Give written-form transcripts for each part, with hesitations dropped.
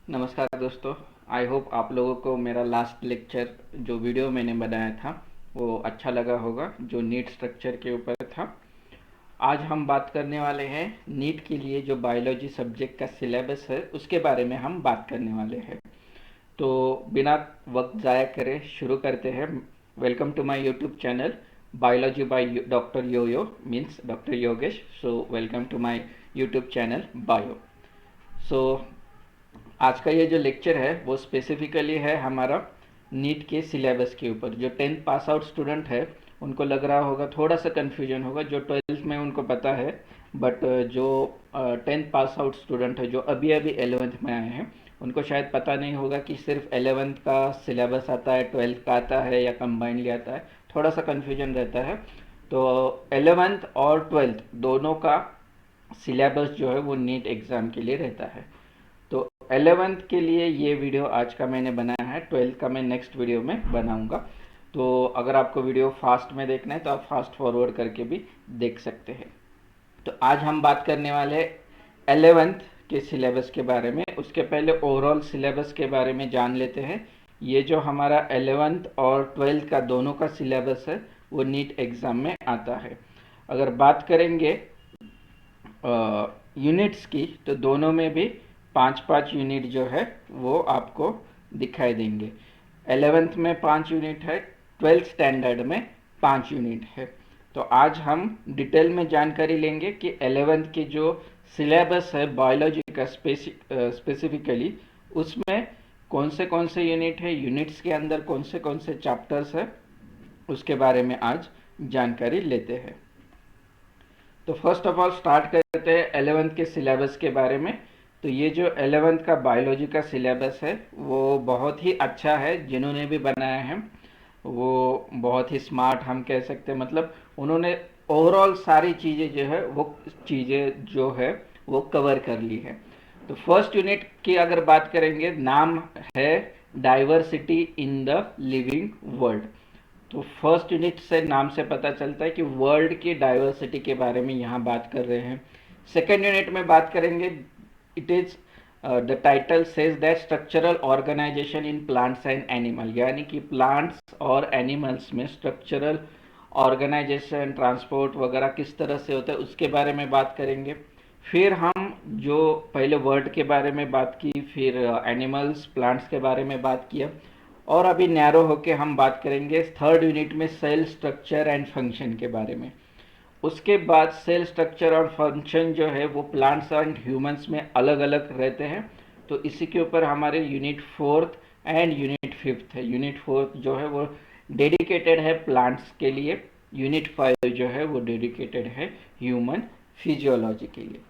नमस्कार दोस्तों। I hope आप लोगों को मेरा लास्ट लेक्चर जो वीडियो मैंने बनाया था वो अच्छा लगा होगा, जो नीट स्ट्रक्चर के ऊपर था। आज हम बात करने वाले हैं नीट के लिए जो बायोलॉजी सब्जेक्ट का सिलेबस है उसके बारे में हम बात करने वाले हैं। तो बिना वक्त ज़ाया करे शुरू करते हैं। Welcome to my YouTube channel biology by doctor Yoyo means doctor Yogesh. So welcome to my YouTube channel bio. So आज का ये जो लेक्चर है वो स्पेसिफिकली है हमारा नीट के सिलेबस के ऊपर। जो 10th पास आउट स्टूडेंट है उनको लग रहा होगा, थोड़ा सा कन्फ्यूजन होगा। जो 12th में उनको पता है, बट जो 10th पास आउट स्टूडेंट है जो अभी अभी 11th में आए हैं उनको शायद पता नहीं होगा कि सिर्फ 11th का सिलेबस आता है, 12th का आता है या कंबाइंडली आता है। थोड़ा सा कन्फ्यूजन रहता है। तो 11th और 12th दोनों का सिलेबस जो है वो नीट एग्ज़ाम के लिए रहता है। तो 11th के लिए ये वीडियो आज का मैंने बनाया है, 12th का मैं नेक्स्ट वीडियो में बनाऊंगा। तो अगर आपको वीडियो फास्ट में देखना है तो आप फास्ट फॉरवर्ड करके भी देख सकते हैं। तो आज हम बात करने वाले हैं 11th के सिलेबस के बारे में। उसके पहले ओवरऑल सिलेबस के बारे में जान लेते हैं। ये जो हमारा 11th और 12th का दोनों का सिलेबस है वो नीट एग्ज़ाम में आता है। अगर बात करेंगे यूनिट्स की तो दोनों में भी 5-5 यूनिट जो है वो आपको दिखाई देंगे। 11th में 5 यूनिट है, 12th स्टैंडर्ड में 5 यूनिट है। तो आज हम डिटेल में जानकारी लेंगे कि 11th की जो सिलेबस है बायोलॉजी का स्पेसिफिकली उसमें कौन से यूनिट है, यूनिट्स के अंदर कौन से चैप्टर्स है, उसके बारे में आज जानकारी लेते हैं। तो फर्स्ट ऑफ ऑल स्टार्ट करते हैं 11th के सिलेबस के बारे में। तो ये जो 11th का बायोलॉजी का सिलेबस है वो बहुत ही अच्छा है। जिन्होंने भी बनाया है वो बहुत ही स्मार्ट हम कह सकते हैं। मतलब उन्होंने ओवरऑल सारी चीज़ें जो है वो कवर कर ली है। तो फर्स्ट यूनिट की अगर बात करेंगे, नाम है diversity in the living world. तो फर्स्ट यूनिट से नाम से पता चलता है कि वर्ल्ड की डाइवर्सिटी के बारे में यहाँ बात कर रहे हैं। सेकेंड यूनिट में बात करेंगे, it is the title says that structural organisation in plants and animal, यानी कि प्लांट्स और एनिमल्स में स्ट्रक्चरल ऑर्गेनाइजेशन, ट्रांसपोर्ट वगैरह किस तरह से होता है उसके बारे में बात करेंगे। फिर हम जो पहले वर्ल्ड के बारे में बात की, फिर एनिमल्स प्लांट्स के बारे में बात किया, और अभी नैरो होके हम बात करेंगे थर्ड यूनिट में सेल स्ट्रक्चर एंड फंक्शन के बारे में। उसके बाद सेल स्ट्रक्चर और फंक्शन जो है वो प्लांट्स एंड ह्यूमंस में अलग अलग रहते हैं। तो इसी के ऊपर हमारे unit fourth and unit fifth है। यूनिट फोर्थ जो है वो डेडिकेटेड है प्लांट्स के लिए, यूनिट 5 जो है वो डेडिकेटेड है ह्यूमन फिजियोलॉजी के लिए।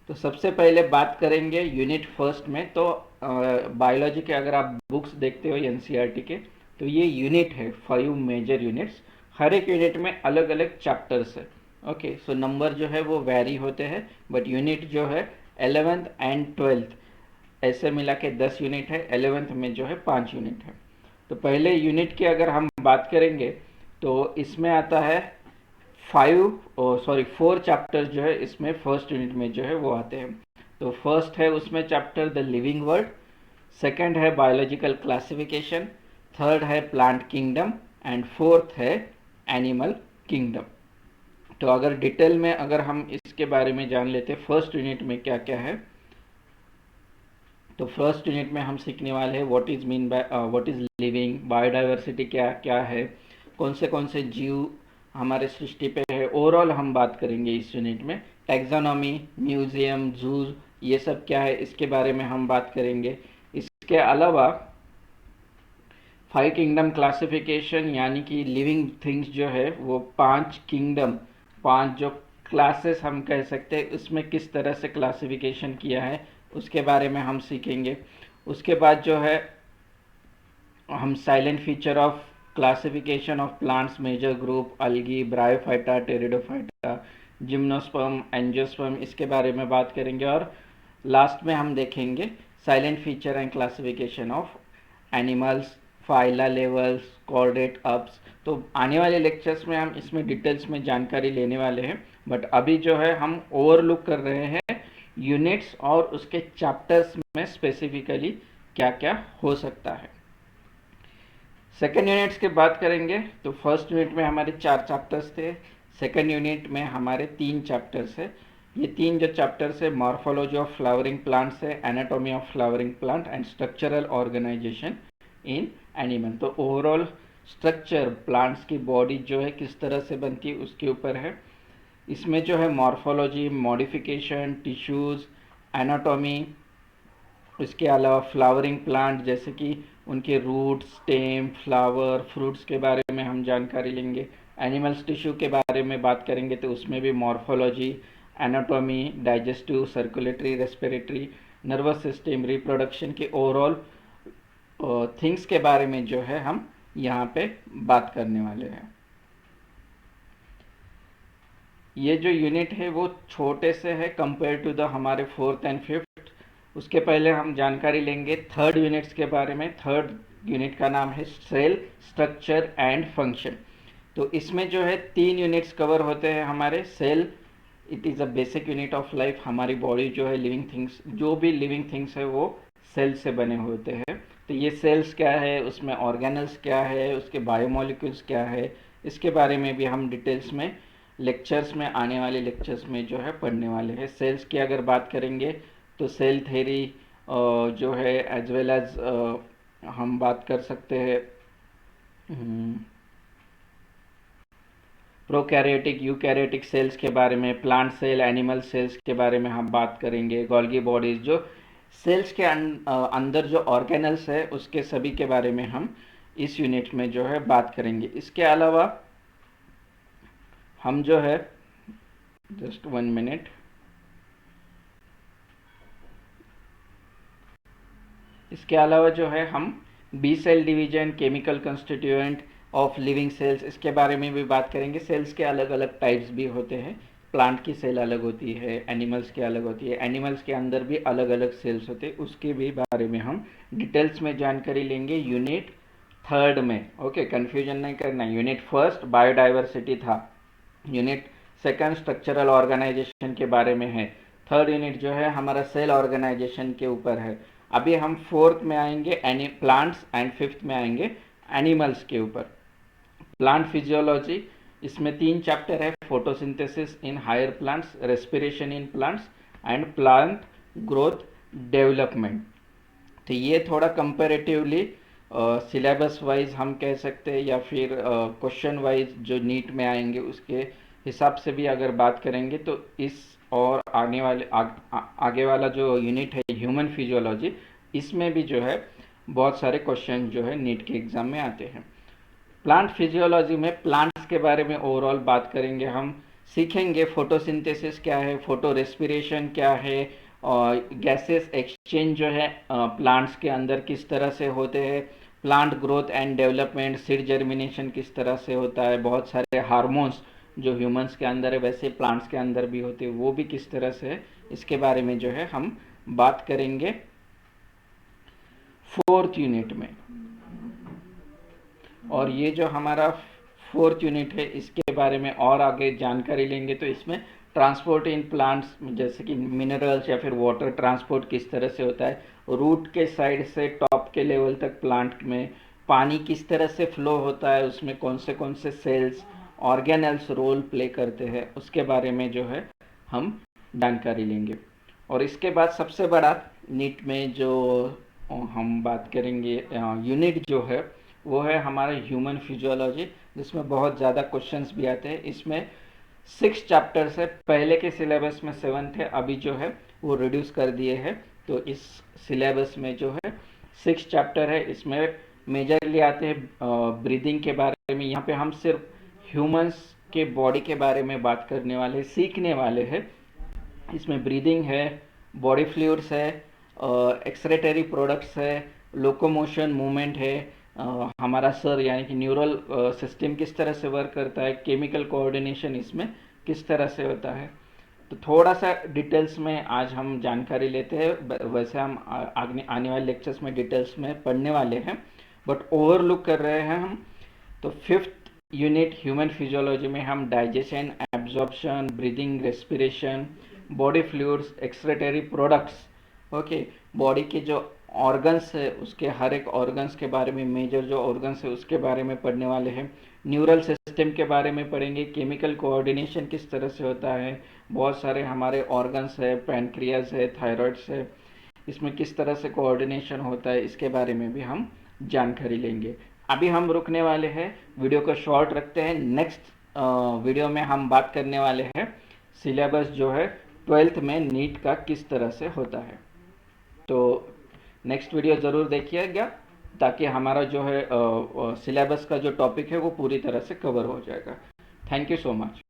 तो सबसे पहले बात करेंगे यूनिट फर्स्ट में। तो बायोलॉजी के अगर आप बुक्स देखते हो एनसीईआरटी के, तो ये यूनिट है 5 मेजर यूनिट्स। हर एक यूनिट में अलग अलग चैप्टर्स है। ओके, सो नंबर जो है वो वैरी होते हैं, बट यूनिट जो है 11th एंड 12th ऐसे मिला के 10 यूनिट है। 11th में जो है 5 यूनिट है। तो पहले यूनिट की अगर हम बात करेंगे तो इसमें आता है 4 चैप्टर जो है इसमें फर्स्ट यूनिट में जो है वो आते हैं। तो फर्स्ट है उसमें chapter the living world, second है बायोलॉजिकल क्लासिफिकेशन, थर्ड है प्लांट किंगडम एंड फोर्थ है एनिमल किंगडम। तो अगर डिटेल में अगर हम इसके बारे में जान लेते हैं फर्स्ट यूनिट में क्या क्या है, तो फर्स्ट यूनिट में हम सीखने वाले हैं व्हाट इज लिविंग, बायोडाइवर्सिटी क्या क्या है, कौन से जीव हमारे सृष्टि पे है, ओवरऑल हम बात करेंगे इस यूनिट में। टैक्सोनॉमी, म्यूजियम, जूज, ये सब क्या है इसके बारे में हम बात करेंगे। इसके अलावा 5 किंगडम क्लासिफिकेशन, यानी कि लिविंग थिंग्स जो है वो 5 किंगडम, 5 जो क्लासेस हम कह सकते हैं उसमें किस तरह से क्लासिफिकेशन किया है उसके बारे में हम सीखेंगे। उसके बाद जो है हम salient feature of classification of plants major group, algae, Bryophyta, Pteridophyta, gymnosperm, angiosperm, इसके बारे में बात करेंगे। और लास्ट में हम देखेंगे silent feature and classification of animals, phyla levels, chordate ups. तो आने वाले लेक्चर्स में हम इसमें डिटेल्स में जानकारी लेने वाले हैं, बट अभी जो है हम ओवरलुक कर रहे हैं यूनिट्स और उसके चैप्टर्स में स्पेसिफिकली क्या क्या हो सकता है। सेकेंड यूनिट्स की बात करेंगे तो फर्स्ट यूनिट में हमारे 4 चैप्टर्स थे, सेकेंड यूनिट में हमारे 3 चैप्टर्स है। ये 3 जो चैप्टर्स है, मॉर्फोलॉजी ऑफ फ्लावरिंग प्लांट्स है, anatomy of flowering plant and structural organisation in animal. तो ओवरऑल स्ट्रक्चर, प्लांट्स की बॉडी जो है किस तरह से बनती है उसके ऊपर है। इसमें जो है मॉर्फोलॉजी, मॉडिफिकेशन, टिश्यूज़, एनाटॉमी, इसके अलावा फ्लावरिंग प्लांट जैसे कि उनके रूट, स्टेम, फ्लावर, फ्रूट्स के बारे में हम जानकारी लेंगे। एनिमल्स टिश्यू के बारे में बात करेंगे तो उसमें भी morphology, anatomy, digestive, circulatory, respiratory, nervous system, reproduction के ओवरऑल थिंग्स के बारे में जो है हम यहाँ पे बात करने वाले हैं। ये जो यूनिट है वो छोटे से है कंपेयर टू द हमारे फोर्थ एंड फिफ्थ। उसके पहले हम जानकारी लेंगे थर्ड यूनिट्स के बारे में। थर्ड यूनिट का नाम है सेल स्ट्रक्चर एंड फंक्शन। तो इसमें जो है 3 यूनिट्स कवर होते हैं हमारे। Cell, it is a basic unit of life. हमारी बॉडी जो है, लिविंग थिंग्स, जो भी लिविंग थिंग्स है वो सेल से बने होते हैं। तो ये सेल्स क्या है, उसमें ऑर्गेनल्स क्या है, उसके बायोमोलिक्यूल्स क्या है, इसके बारे में भी हम डिटेल्स में लेक्चर्स में, आने वाले लेक्चर्स में जो है पढ़ने वाले हैं। सेल्स की अगर बात करेंगे तो सेल थ्योरी जो है, एज वेल एज हम बात कर सकते हैं प्रोकैरियोटिक, यूकैरियोटिक सेल्स के बारे में, प्लांट सेल, एनिमल सेल्स के बारे में हम बात करेंगे। गोल्गी बॉडीज, जो सेल्स के अंदर जो ऑर्गेनल्स है उसके सभी के बारे में हम इस यूनिट में जो है बात करेंगे। इसके अलावा हम जो है, जस्ट 1 मिनट, इसके अलावा जो है हम बी cell division, chemical constituent of living cells, इसके बारे में भी बात करेंगे। सेल्स के अलग अलग टाइप्स भी होते हैं। प्लांट की सेल अलग होती है, एनिमल्स की अलग होती है, एनिमल्स के अंदर भी अलग अलग सेल्स होते हैं, उसके भी बारे में हम डिटेल्स में जानकारी लेंगे यूनिट थर्ड में। ओके, कंफ्यूजन नहीं करना। यूनिट फर्स्ट बायोडाइवर्सिटी था, यूनिट सेकंड स्ट्रक्चरल ऑर्गेनाइजेशन के बारे में है, थर्ड यूनिट जो है हमारा सेल ऑर्गेनाइजेशन के ऊपर है। अभी हम फोर्थ में आएंगे प्लांट्स एंड फिफ्थ में आएंगे एनिमल्स के ऊपर। प्लांट फिजियोलॉजी, इसमें 3 चैप्टर है। Photosynthesis in higher plants, respiration in plants and plant growth development. तो ये थोड़ा कंपेरेटिवली सिलेबस वाइज हम कह सकते हैं, या फिर क्वेश्चन वाइज जो नीट में आएंगे उसके हिसाब से भी अगर बात करेंगे तो इस और आने वाले आगे वाला जो यूनिट है ह्यूमन फिजियोलॉजी, इसमें भी जो है बहुत सारे क्वेश्चन जो है नीट के एग्ज़ाम में आते हैं। प्लांट फिजियोलॉजी में प्लांट्स के बारे में ओवरऑल बात करेंगे। हम सीखेंगे फोटोसिंथेसिस क्या है, फोटो रेस्पिरेशन क्या है, और गैसेस एक्सचेंज जो है प्लांट्स के अंदर किस तरह से होते हैं, plant growth and development, seed germination किस तरह से होता है, बहुत सारे हार्मोन्स जो ह्यूमंस के अंदर है वैसे प्लांट्स के अंदर भी होते हैं, वो भी किस तरह से है, इसके बारे में जो है हम बात करेंगे फोर्थ यूनिट में। और ये जो हमारा फोर्थ यूनिट है इसके बारे में और आगे जानकारी लेंगे तो इसमें ट्रांसपोर्ट इन प्लांट्स, जैसे कि मिनरल्स या फिर वाटर ट्रांसपोर्ट किस तरह से होता है, रूट के साइड से टॉप के लेवल तक प्लांट में पानी किस तरह से फ्लो होता है, उसमें कौन से सेल्स, ऑर्गेनल्स रोल प्ले करते हैं, उसके बारे में जो है हम जानकारी लेंगे। और इसके बाद सबसे बड़ा नीट में जो हम बात करेंगे यूनिट जो है वो है हमारा ह्यूमन फिजियोलॉजी, जिसमें बहुत ज़्यादा क्वेश्चंस भी आते हैं। इसमें 6 चैप्टर्स है, पहले के सिलेबस में 7 थे, अभी जो है वो रिड्यूस कर दिए हैं। तो इस सिलेबस में जो है 6 चैप्टर है। इसमें मेजरली आते हैं ब्रीदिंग के बारे में। यहाँ पे हम सिर्फ ह्यूमंस के बॉडी के बारे में बात करने वाले, सीखने वाले हैं। इसमें ब्रीदिंग है, बॉडी फ्लूइड्स है, एक्सक्रीटरी प्रोडक्ट्स है, लोकोमोशन मूवमेंट है, हमारा सर यानी कि न्यूरल सिस्टम किस तरह से वर्क करता है, केमिकल कोऑर्डिनेशन इसमें किस तरह से होता है। तो थोड़ा सा डिटेल्स में आज हम जानकारी लेते हैं। वैसे हम आने वाले लेक्चर्स में डिटेल्स में पढ़ने वाले हैं, बट ओवरलुक कर रहे हैं हम। तो फिफ्थ यूनिट ह्यूमन फिजियोलॉजी में हम digestion, absorption, breathing, respiration, body fluids, excretory products, okay, body के जो ऑर्गन्स है उसके हर एक ऑर्गन्स के बारे में, मेजर जो ऑर्गन्स है उसके बारे में पढ़ने वाले हैं। न्यूरल सिस्टम के बारे में पढ़ेंगे, केमिकल कोऑर्डिनेशन किस तरह से होता है, बहुत सारे हमारे ऑर्गन्स है, पैनक्रियाज है, थायराइड्स है, इसमें किस तरह से कोऑर्डिनेशन होता है, इसके बारे में भी हम जानकारी लेंगे। अभी हम रुकने वाले हैं, वीडियो को शॉर्ट रखते हैं। नेक्स्ट वीडियो में हम बात करने वाले हैं सिलेबस जो है 12th में नीट का किस तरह से होता है। तो नेक्स्ट वीडियो ज़रूर देखिएगा ताकि हमारा जो है सिलेबस का जो टॉपिक है वो पूरी तरह से कवर हो जाएगा। Thank you so much.